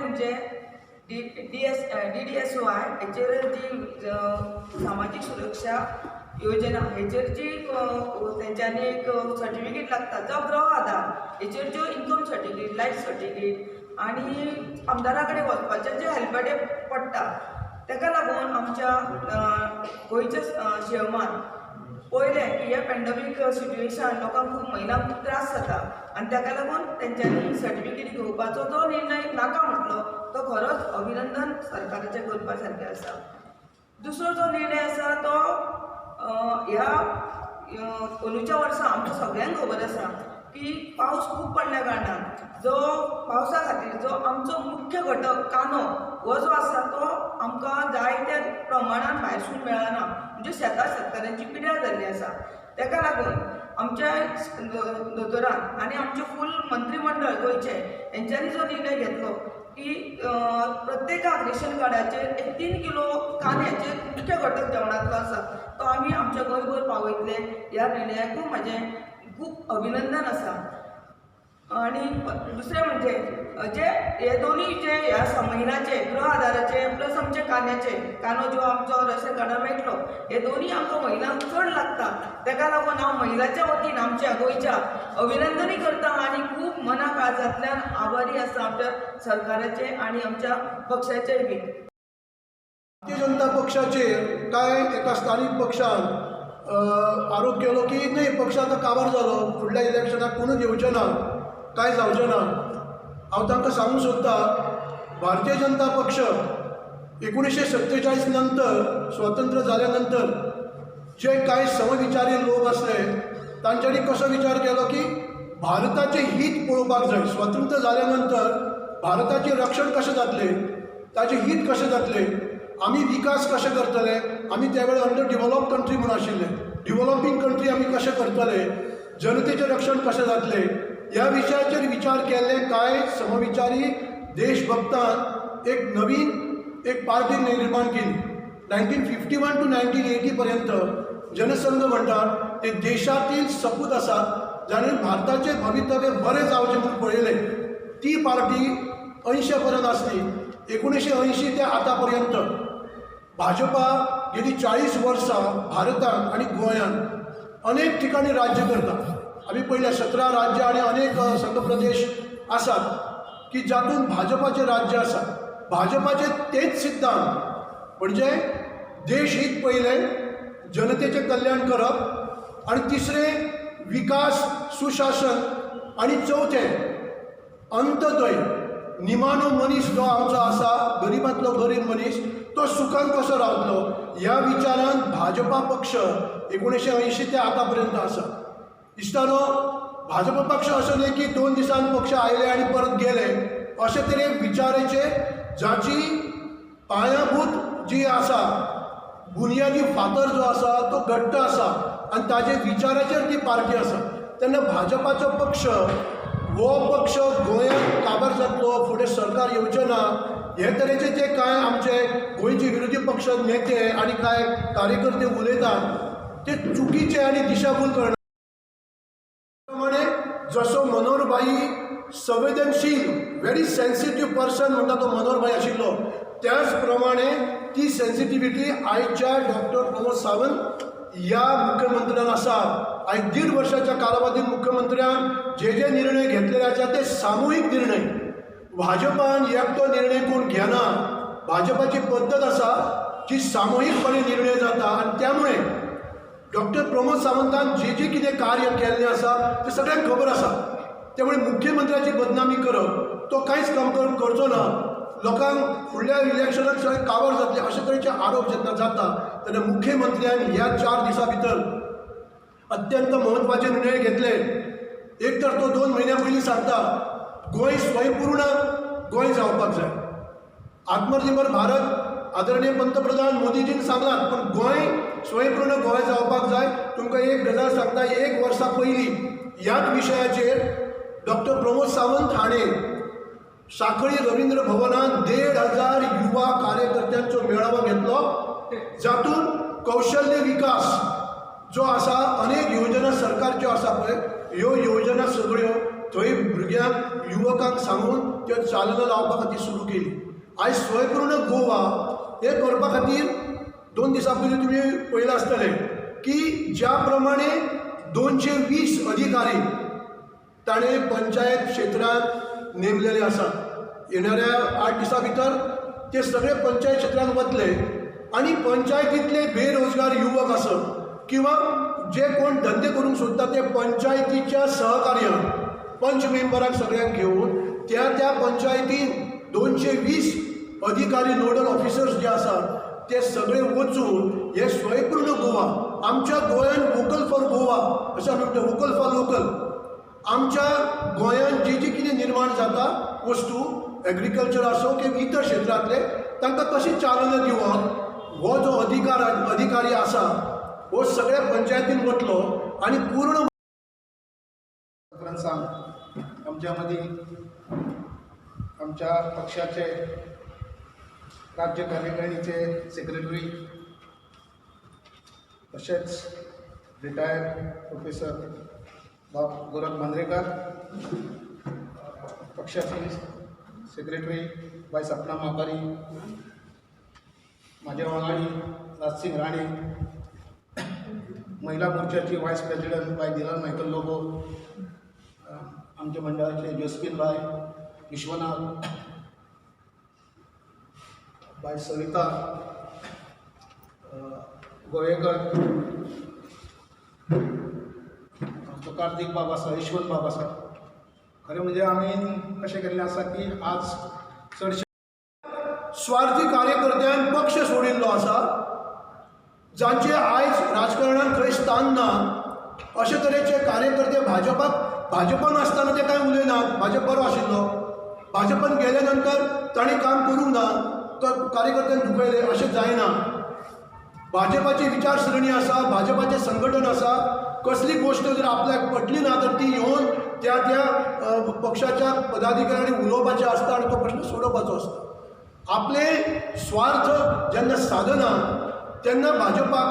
म्हणजे DDSY हेचेर जी सामाजिक सुरक्षा योजना हेचेर जी तेंच्यांनी एक सर्टिफिकेट लागता जो गृह आधार हेचेर ज्यो इन्कम सर्टिफिकेट, लायफ सर्टिफिकेट आनी आमदारा कडेन वचपाचें जे हेल्पेडे पडटा ताका लागून आमच्या गोंयच्या शिवमान पयले की ह्या पॅन्डेमीक सिट्युएशन लोकांक खूब महिलांक खूब त्रास जाता आनी ताका लागून तेंच्यांनी सर्टिफिकेट घेवपाचो जो निर्णय नाका म्हटलो तो खरोच अभिनंदन सरकाराचें करपा सारकें आसा. दुसरो जो निर्णय आसा तो ह्या अंदूच्या वर्सा आमकां सगळ्यांक खबर आसा की पावस खूब पडल्या कारणान जो पावसा खातीर जो आमचो मुख्य घटक कांदो हो जो आसा तो आमकां जाय त्या प्रमाणान भायरसून मेळना म्हणजे शेतकाऱ्यांची पिड्यार जाल्ली आसा. ताका लागून आमच्या दोतोरान आनी आमचे फूल मंत्रिमंडळ गोंयचे हेंच्यांनी जो निर्णय घेतलो की प्रत्येकाक रेशन कार्डाचेर 3 किलो कांद्याचे मुख्य घटक जेवणातलो आसा तो आमी आमच्या गोंयभर पावयतले ह्या निर्णयाकूय म्हाजें खूब अभिनंदन आसा. आनी दुसरें म्हणजे जे हे दोनी जे ह्या महिलाचे गृह आधाराचे प्लस आमचे कांदो जो आमचो रेशन कार्डार मेळटलो हे दोनी आमकां महिलांक चड लागता. ताका लागून हांव महिलाच्या वतीन आमच्या गोंयच्या अभिनंदनूय करता आनी खूब मना काळजांतल्यान आभारी आसा आमच्या सरकाराचे आनी आमच्या पक्षाचेय बी. भारतीय जनता पक्षाचेर कांय एका स्थानीक पक्षान आरोप केलो की नाही पक्ष आतां काबार जालो, फुडल्या इलेक्शनाक कोणूच येवचें ना, कांय जावचें ना. हांव तांकां सांगूंक सोदतां भारतीय जनता पक्ष 1947 नंतर स्वतंत्र जाल्या नंतर जे कांय समविचारी लोक आसले तांच्यांनी कसो विचार केलो की भारताचें हित पळोवपाक जाय. स्वतंत्र जाल्या नंतर भारताचें रक्षण कशें जातलें, ताचें हित कशें जातलें, आमी विकास कशें करतले, आमी त्या वेळार अंडर डेव्हलप कंट्री म्हणून आशिल्ले, डेव्हलपिंग कंट्री आमी कशें करतले, जनतेचें रक्षण कशें जातलें ह्या विशयाचेर विचार केल्ले कांय समविचारी देशभक्तान एक नवीन पार्टी निर्माण केली. 1951 to 1980 पर्यंत जनसंघ म्हणटात ते देशातील सपूत आसात जाणें भारताचें भवितव्य बरें जावचें म्हणून पळयलें. ती पार्टी 80 पर्यंत आसली. 1980 ते आतां पर्यंत भाजपा गेली 40 वर्सां भारतांत आनी गोंयांत अनेक ठिकाणी राज्य करता. आमी पळयल्या 17 राज्य आनी अनेक संघ प्रदेश आसात की जातून भाजपाचें राज्य आसा. भाजपाचे तेच सिद्धांत म्हणजे देश हित पयलें, जनतेचें कल्याण करप आनी तिसरें विकास सुशासन आनी चवथें अंतदय निमाणो मनीस जो आमचो आसा गरिबांतलो गरीब मनीस तो सुखान कसो रावतलो ह्या विचारान भाजपा पक्ष 1980 ते आतां पर्यंत आसा. दिसता न्हू भाजपा पक्ष असो न्ही की 2 दिसान पक्ष आयले आनी परत गेले, अशे तरेन विचाराचे जाची पायाभूत जी आसा बुनयादी फातर जो आसा तो घट्ट आसा आनी ताजे विचाराचेर ती पार्टी आसा. तेन्ना भाजपाचो पक्ष हो पक्ष गोंयांत काबार जातलो, फुडें सरकार येवचें ना हे तरेचे जे कांय आमचे गोंयचे विरोधी पक्ष नेते आनी कांय कार्यकर्ते उलयतात ते चुकीचे आनी दिशाभूल करतात. प्रमाणे जसो मनोहरभाई संवेदनशील व्हेरी सेन्सिटीव पर्सन म्हणटा तो मनोहरभाई आशिल्लो त्याच प्रमाणे ती सेन्सिटिविटी आयच्या डॉक्टर प्रमोद सावंत ह्या मुख्यमंत्र्यान आसा. आयज 1.5 वर्षाच्या कालावधीत मुख्यमंत्र्यान जे निर्णय घेतलेले आसा ते सामुहीक निर्णय. भाजपान एकटो निर्णय कोण घेना. भाजपाची पद्दत आसा जी सामुहीकपणे निर्णय जाता आनी त्यामुळे डॉक्टर प्रमोद सावंतान जे कितें कार्य केल्लें आसा तें सगळ्यांक खबर आसा. त्यामुळे मुख्यमंत्र्याची बदनामी करप तो कांयच काम करचो ना. लोकांक फुडल्या इलेक्शनाक सगळें काबार जातले अशे तरेचे आरोप जेन्ना जाता तेन्ना मुख्यमंत्र्यान ह्या 4 दिसां भितर अत्यंत म्हत्वाचे निर्णय घेतले. एक तर तो 2 म्हयन्या पयलीं सांगता गोंय स्वयंपूर्ण गोंय जावपाक जाय. आत्मनिर्भर भारत आदरणीय पंतप्रधान मोदीजीन सांगलात पण गोंय स्वयंपूर्ण गोंय जावपाक जाय. तुमकां एक गजाल सांगता 1 वर्सा पयलीं ह्याच विशयाचेर डॉक्टर प्रमोद सावंत हाणें साखळी रवींद्र भवनात 1,500 युवा कार्यकर्त्यांचो मेळावो घेतलो जातून कौशल्य विकास जो आसा अनेक योजना सरकारच्यो आसा पळय ह्यो योजना सगळ्यो थंय भुरग्यांक युवकांक सांगून त्यो चालना लावपा खातीर सुरू केली. आयज स्वयंपूर्ण गोवा हे करपा खातीर 2 दिसां पयलीं तुमी पळयलां आसतलें की ज्या प्रमाणे 220 अधिकारी ताणें पंचायत क्षेत्रांत नेमलेले आसात. येणाऱ्या 8 दिसां भितर ते सगळे पंचायत क्षेत्रांत वतले आनी पंचायतींतले बेरोजगार युवक आसत किंवा जे कोण धंदे करूंक सोदता ते पंचायतीच्या सहकार्यान पंच मेंबराक सगळ्यांक घेवन त्या पंचायतीन 220 अधिकारी नोडल ऑफिसर्स जे आसात ते सगळे वचून हे स्वयंपूर्ण गोवा आमच्या गोंयान वोकल फॉर गोवा अशें आमी म्हणटा, वोकल फॉर लोकल. आमच्या गोंयान जी जी कितें निर्माण जाता वस्तू एग्रीकल्चर आसो किंवा इतर क्षेत्रांतले तांकां कशी चालना दिवप हो जो अधिकारी आसा हो सगळ्या पंचायतीन वतलो आनी पूर्ण आमच्या मदीं आमच्या पक्षाचे राज्य कार्यकारिणीचे सेक्रेटरी तशेंच रिटायर्ड प्रोफेसर गोरख मांद्रेकर, पक्षाची सेक्रेटरी बाय सपना मापारी, माझ्या वांगडी राजसिंग राणे, महिला मोर्चाची व्हायस प्रेसिडेंट बाय दिलान मायकल लोबो, आमच्या मंडळाचे जोस्फीन बाय विश्वनाथ, बाय सविता गोयेकर, आमचो कार्तिक बाब आसा, यशवंत बाब आसा. खरें म्हणजे आमी कशें केल्लें आसा की आज चडशे स्वार्थी कार्यकर्त्यान पक्ष सोडिल्लो आसा, जांचे आयज राजकारणात खंय स्थान ना. अशे तरेचे कार्यकर्ते भाजपान आसतना ते कांय उलयनात. भाजप बरो आशिल्लो, भाजपान गेले नंतर तांणी काम करूंक ना, कार्यकर्त्यांक दुखयले अशें जायना. भाजपाची विचारसरणी आसा, भाजपाचें संघटन आसा. कसली गोष्ट जर आपल्याक पटली ना तर ती येवन त्या पक्षाच्या पदाधिकाऱ्यांनी उलोवपाचें आसता आनी तो प्रश्न सोडोवपाचो आसता. आपले स्वार्थ जेन्ना साधना तेन्ना भाजपाक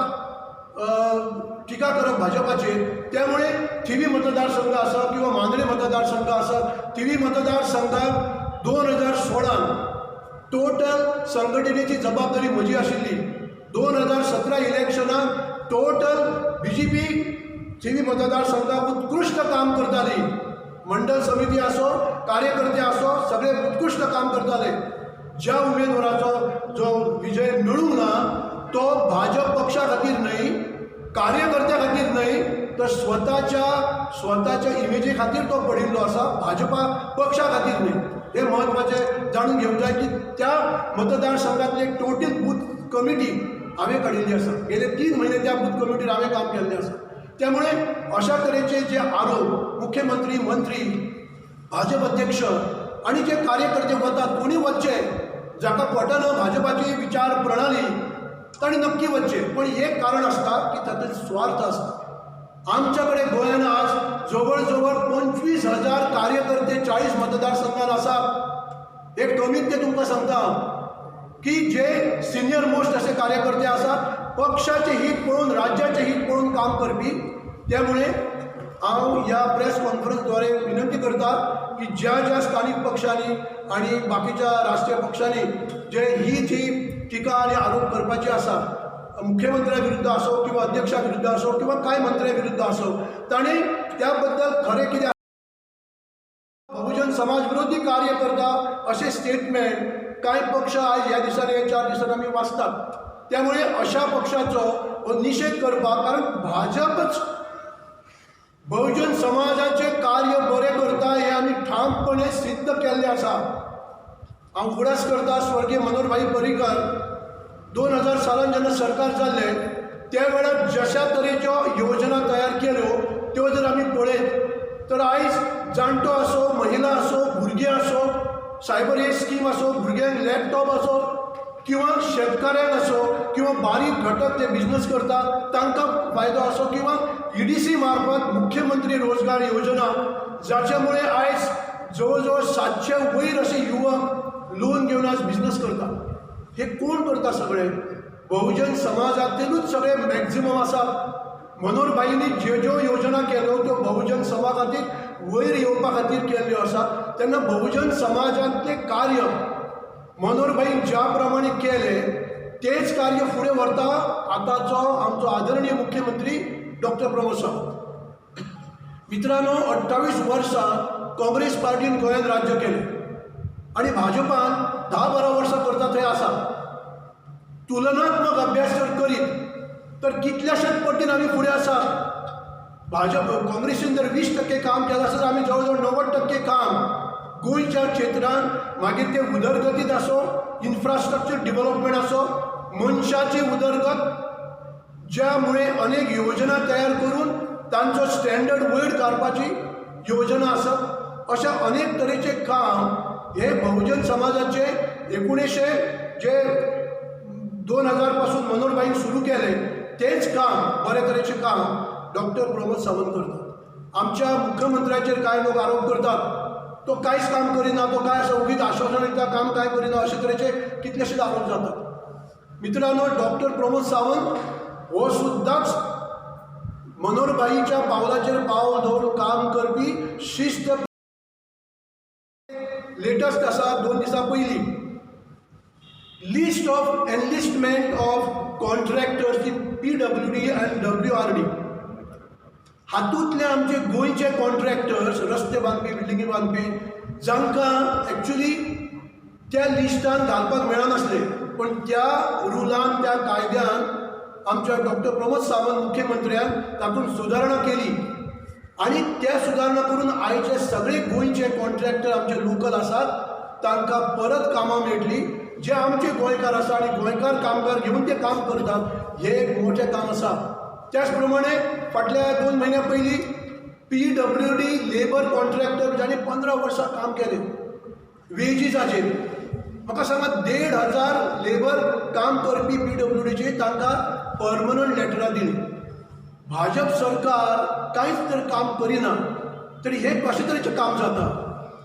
टिका करप भाजपाचेर. त्यामुळे थिवी मतदारसंघ आसा किंवा मांद्रे मतदारसंघ आसा, थिवी मतदारसंघात 2016 टोटल संघटनेची जबाबदारी म्हजी आशिल्ली. 2017 इलेक्शनाक टोटल BJP थिवी मतदारसंघात उत्कृश्ट काम करताली. मंडळ समिती आसो, कार्यकर्ते आसो, सगळे उत्कृश्ट काम करताले. ज्या उमेदवाराचो जो विजय मेळूंक ना तो भाजप पक्षा खातीर न्हय, कार्यकर्त्या खातीर न्हय, तर स्वताच्या इमेजी खातीर तो पडिल्लो आसा, भाजपा पक्षा खातीर न्हय. हे म्हत्वाचें जाणून घेवंक जाय की त्या मतदारसंघातली टोटल बूथ कमिटी हांवें काडिल्ली आसा. गेले 3 म्हयने त्या बूथ कमिटीर हांवें काम केल्लें आसा. त्यामुळे अशा तरेचे जे आरोप मुख्यमंत्री, मंत्री, भाजप अध्यक्ष आणि जे कार्यकर्ते वतात, कोणी वचचे, जाका पटना भाजपाची विचार प्रणाली तांणी नक्की वचचे. पण एक कारण आसता की तातूंत स्वार्थ आसता. आमच्याकडे गोंयान आज जवळ जवळ 25,000 कार्यकर्ते 40 मतदारसंघात आसात. एक कमीत ते तुमकां सांगता की जे सिनियर मोस्ट असे कार्यकर्ते आसात, पक्षाचे हित पळोवन, राज्याचे हित पळोवन काम करपी. त्यामुळे हांव ह्या प्रेस कॉन्फरन्सद्वारे विनंती करता की ज्या स्थानिक पक्षांनी आणि बाकीच्या राष्ट्रीय पक्षांनी जे ही टिका आणि आरोप करपाचे आसा, मुख्यमंत्र्या विरुद्ध असो किंवा अध्यक्षा विरुद्ध असो किंवा कांय मंत्र्या विरुद्ध असो, ताणें त्या बद्दल खरें कितें बहुजन समाज विरोधी कार्य करता असे स्टेटमेंट कांय पक्ष आज ह्या दिसांनी 4 दिसांनी आमी वाचतात. त्यामुळे अशा पक्षाचो निषेध करपाक, कारण भाजपच बहुजन समाजाचे कार्य बरें करता हे आमी ठामपणे सिद्ध केल्लें आसा. हांव उगडास करता स्वर्गीय मनोहरभाई पर्रीकर 2000 सालान जेन्ना सरकार जाल्लें त्या वेळार जशा तरेच्यो योजना तयार केल्यो त्यो जर आमी पळयत तर आयज जाणटो आसो, महिला आसो, भुरगीं आसो, सायबर एज स्कीम आसो, भुरग्यांक लॅपटॉप आसो किंवा शेतकाऱ्यांक आसो किंवा बारीक घटक जे बिझनेस करता तांकां फायदो आसो किंवा EDC मार्फत मुख्यमंत्री रोजगार योजना, जाच्यामुळे आयज जवळ जवळ 700 वयर असे युवक लोन घेवन आज बिझनेस करता. हे कोण करता? सगळे बहुजन समाजातीलूच सगळे मॅक्झिमम आसा. मनोहरभाईंनी ज्यो योजना केल्यो त्यो बहुजन समाजातील वयर येवपा खातीर केल्ल्यो आसा तेन्ना बहुजन समाजांतले कार्य मनोहरभाईन ज्या प्रमाणे केले तेच कार्य फुडें व्हरता आतांचो आमचो आदरणीय मुख्यमंत्री डॉक्टर प्रमोद सावंत. मित्रांनो, 28 वर्सां काँग्रेस पार्टीन गोंयांत राज्य केलें आनी भाजपान 10-12 वर्सां करता थंय आसा. तुलनात्मक अभ्यास जर करीत तर कितल्याशाच पटीन आमी फुडें आसा. काँग्रेसीन जर 20% काम केलां आसत आमी जवळ जवळ 90% काम गोंयच्या क्षेत्रांत, मागीर ते उदरगतीत आसो, इन्फ्रास्ट्रक्चर डेव्हलपमेंट आसो, मनशाची उदरगत, ज्यामुळे अनेक योजना तयार करून तांचो स्टँडर्ड वयर काडपाची योजना आसत. अशा अनेक तरेचे काम हे बहुजन समाजाचे 1900 जे 2000 पासून मनोहरभाईन सुरू केले तेच काम, बरे तरेचे काम डॉक्टर प्रमोद सावंत करतात. आमच्या मुख्यमंत्र्याचेर कांय लोक आरोप करतात तो कांयच काम करिना, तो काय असं उगीच आश्वासन दिता, काम काय करिना, अशे तरेचे कितलेशेच आरोप जातात. मित्रांनो, डॉक्टर प्रमोद सावंत हो सुद्दांच मनोहरभाईच्या पावलाचेर पावल दवरून काम करपी शिस्त. लेटस्ट आसा 2 दिसां पयलीं list of enlistment of contractors in PWD end WRD. हातूंतले आमचे गोंयचे कॉन्ट्रॅक्टर्स, रस्ते बांदपी, बिल्डिंगी बांदपी, जांकां एक्चुली त्या लिस्टान घालपाक मेळनासले, पण त्या रुलान, त्या कायद्यान आमच्या डॉक्टर प्रमोद सावंत मुख्यमंत्र्यान तातूंत सुदारणा केली आनी त्या सुदारणा करून आयचे सगळे गोंयचे कॉन्ट्रॅक्टर आमचे लोकल आसात तांकां परत कामां मेळटली. जे आमचे गोंयकार आसा आनी गोंयकार कामगार घेवन ते काम करतात, हे एक मोठें काम आसा. त्याच प्रमाणे फाटल्या 2 म्हयन्या पयलीं PWD लेबर कॉन्ट्रॅक्टर जांणी 15 वर्सां काम केलें वेजीसाचेर. म्हाका सांगात 1,500 लेबर काम करपी PWDचे तांकां परमनंट लेटरां दिलीं. भाजप सरकार कांयच तर काम करिना, तरी हे कशे तरेचें काम जाता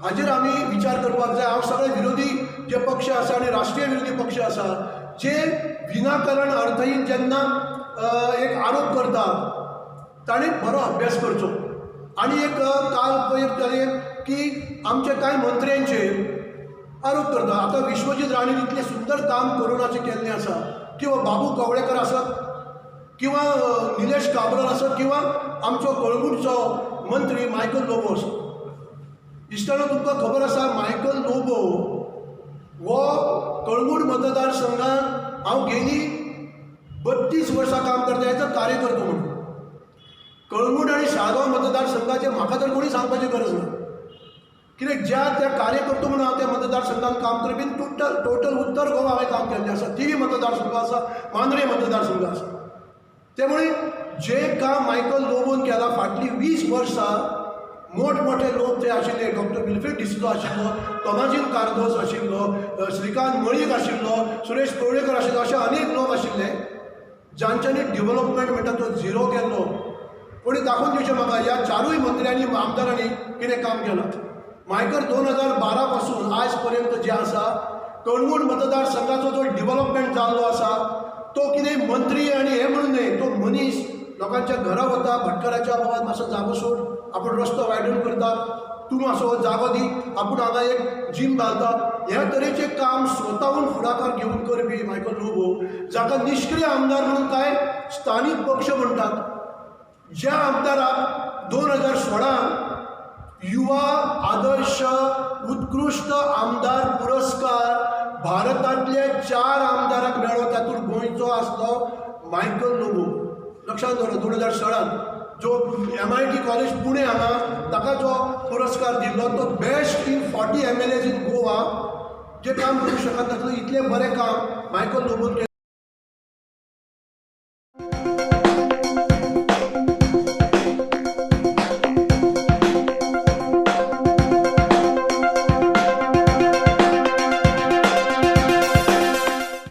हाजेर आमी विचार करपाक जाय. हांव सगळे विरोधी जे पक्ष आसा आनी राष्ट्रीय विरोधी पक्ष आसा जे विनाकारण अर्थहीन जेन्ना एक आरोप करतात ताणें बरो अभ्यास करचो. आनी एक काल पयर जालें की आमच्या कांय मंत्र्यांचेर आरोप करता. आतां विश्वजीत राणेन इतलें सुंदर काम कोरोनाचें केल्लें आसा, किंवा बाबू कवळेकर आसत, किंवा निलेश काब्राल आसत, किंवा आमचो कळंगूटचो मंत्री मायकल लोबो आसत. इश्टानो, तुमकां खबर आसा मायकल लोबो हो कळंगूट मतदारसंघात हांव गेली 32 वर्सां काम करता हेचो कार्यकर्तो म्हणून. कळंगूट आनी शाळगांव मतदारसंघाचे म्हाका तर कोणी सांगपाची गरज ना, कित्याक ज्या त्या कार्यकर्तो म्हणून हांव त्या मतदारसंघात काम करपी टोटल उत्तर गोवा हांवें काम केल्लें आसा. तिवी मतदारसंघ आसा, मांद्रे मतदारसंघ आसा. त्यामुळे जे काम मायकल लोबोन केलां फाटलीं 20 वर्सां, मोठमोठे लोक जे आशिल्ले, डॉक्टर विल्फ्रेड डिसोजा आशिल्लो, तोमाजीन कार्दोस आशिल्लो, श्रीकांत मळीक आशिल्लो, सुरेश कवळेकर आशिल्लो, अशे अनेक लोक आशिल्ले जांच्यांनी डेव्हलपमेंट म्हणटा तो झिरो केल्लो. कोणी दाखोवन दिवचें म्हाका ह्या 4 मंत्र्यांनी, आमदारांनी कितें काम केलां. मायकल 2012 पासून आज पर्यंत जे आसा कळंगूट मतदारसंघाचो जो डेव्हलपमेंट जाल्लो आसा तो कितें मंत्री आनी हे म्हणून न्हय, तो मनीस लोकांच्या घरा वता, भटकाराच्या बाबत मातसो जागो सोड, आपूण रस्तो वायडन करता, तूं मातसो जागो दी, आपूण हांगा एक जीम घालता, ह्या तरेचें काम स्वताहून फुडाकार घेवन करपी मायकल लोबो, जाका निश्क्रीय आमदार म्हणून कांय स्थानीक पक्ष म्हणटात. ज्या आमदाराक 2016 युवा आदर्श उत्कृश्ट आमदार पुरस्कार भारतांतल्या 4 आमदाराक मेळ्ळो, तातूंत गोंयचो आसलो मायकल लोबो. लक्षांत दवरा, 2016 जो MIT कॉलेज पुणे हांगा ताका जो पुरस्कार दिल्लो तो best in 40 MLAs in Goa जे काम करूं शकत नासलो, इतलें बरें काम मायकल लोबोन केलें.